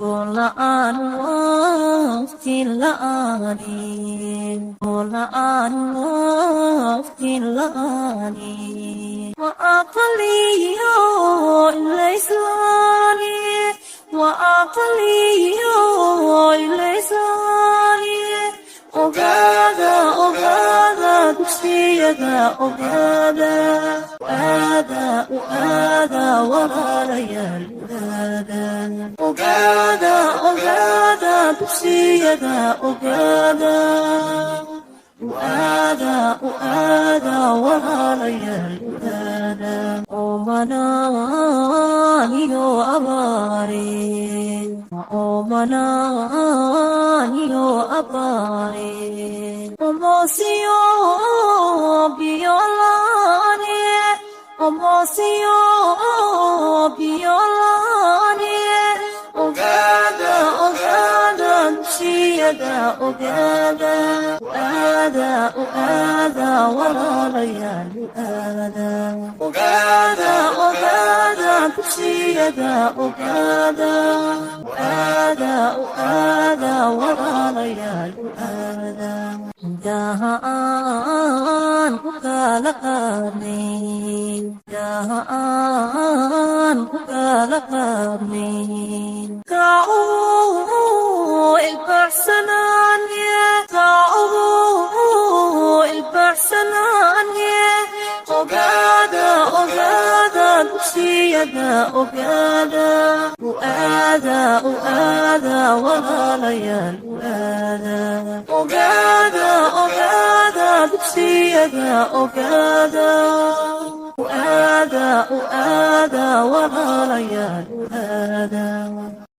Qulaan waqti la'aanin Qulaan waqti la'aanin wa aqliyo ilayslani wa aqliyo ilayslani ogaada dugsiyada ogaada walaalayaal ogaada dugsiyada ogaada walaalayaal oomanaaniyo abaareen oomanaaniyo abaareen omoosiyo biyolaane omoosiyo biyolaane ogaada dugsiyada ogaada walaalayaal ogaada dugsiyada ogaada walaalayaal dahaan ku kala qaadnayn dahaan ku kala qaadnayn kacuu ilbaxsanaanye ogaada dugsiyada ogaada walaalayaal ogaada dugsiyada ogaada walaalayaal